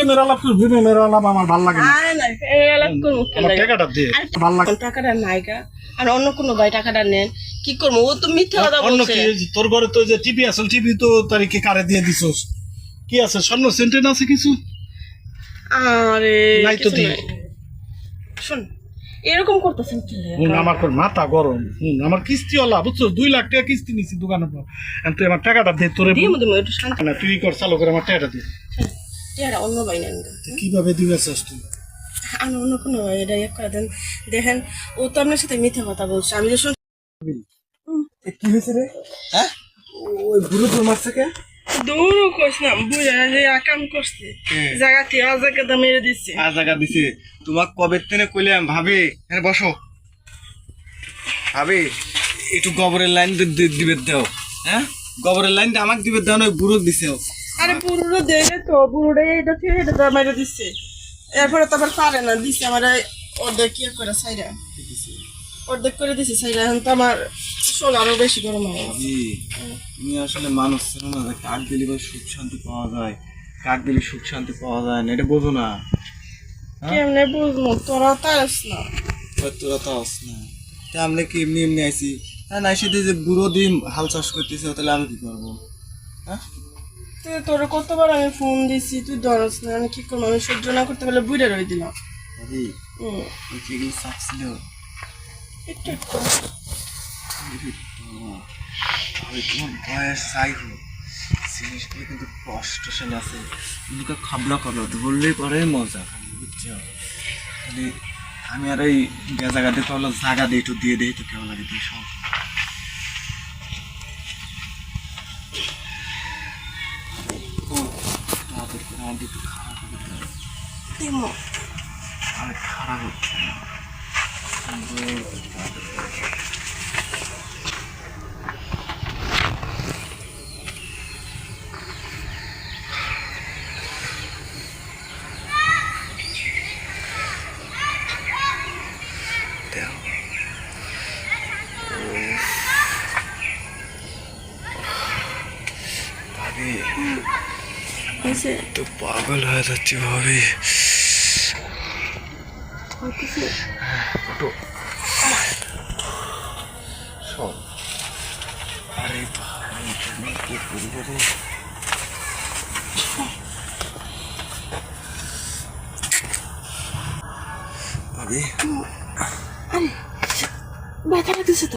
মেরা লাভ করবি মেরা লাভ আমার ভালো লাগে না। আরে না এই আলাপ করবো কেন আমার টাকাটা দে ভালো লাগে। টাকাটা নাইকা আর অন্য কোনো ভাই টাকাটা নেন কি করবো ও তো মিথ্যা কথা অন্য বলছে। কি তোর ঘরে তো যে টিভি আসল টিভি তো তারিখে কারে দিয়ে দিছস কি আছে স্বর্ণ সেন্টেন আছে কিছু আরে নাই তো কিছু দি নাই। শোন এরকম করতেছেন কি আমার তোর মাথা গরম আমার কিস্তি ওলা বুঝছো 2 লাখ টাকা কিস্তি নিছি দোকানের পর তুই আমার টাকাটা দে তোরে দিয়ে মধ্যে একটু শান্তি না তুই কর চালু করে আমার টাকাটা দে টিয়ারা অন্য ভাই নেন কিভাবে দিবেছস তুই আমি অন্য কোনো ভাই এটা ইয়ে করে দেন দেখেন ও তো আপনার সাথে মিথ্যা কথা বলছে আমি যে কি হয়েছে রে হ্যাঁ ওই বুড়ো তোর মারছে কে দৌড়ও কইস না বুঝা যে কাম করছে জায়গাতে অজায়গাতে মেরে দিচ্ছে জায়গা দিছে তোমাক কবে তেনে কইলাম ভাবি হ্যাঁ বসো ভাবি একটু গোবরের লাইন দিবে দাও হ্যাঁ গোবরের লাইন আমাকে দিবে দাও না বুড়ো দিছে আরে পুরোটা দেখে তো পুরোটা এটা থেকে এটা মেরে দিচ্ছে এরপরে তো আবার পারে না দিচ্ছে আমার অর্ধেক কি করে সাইডা অর্ধেক করে দিচ্ছে সাইডা এখন তো আমার শোল আরো বেশি গরম হয় তুমি আসলে মানুষ ছিল না যে কাক দিলে বা সুখ শান্তি পাওয়া যায় কাক দিলে সুখ শান্তি পাওয়া যায় না এটা বোঝো না কেমনে বুঝবো তোরা তো আস না তোরা তো আস না তা আমরা কি এমনি এমনি আইসি হ্যাঁ না সেটা যে বুড়ো দিন হাল চাষ করতেছে তাহলে আমি কি করবো হ্যাঁ তোরা কতবার আমি ফোন দিছি তুই ধরস না আমি কি করবো আমি সহ্য না করতে পারলে বুড়ে রয়ে দিলাম ভাবি ওই যেগুলো চাপ ছিল একটু ভাবি তোমার বয়স যাই হোক জিনিসগুলো কিন্তু কষ্ট সেন আছে কিন্তু খাবলা খাবলা ধরলেই পরে মজা খালি বুঝছো খালি আমি আর এই জায়গা দিয়ে তাহলে জায়গা দিয়ে একটু দিয়ে দিই তো কেমন লাগে দিয়ে সব আর খারাপ হচ্ছে না তো পাগল হয়ে যাচ্ছে ভাবি সব আরে ভাবি তুমি কি করবো রে ভাবি ব্যথা দিচ্ছে তো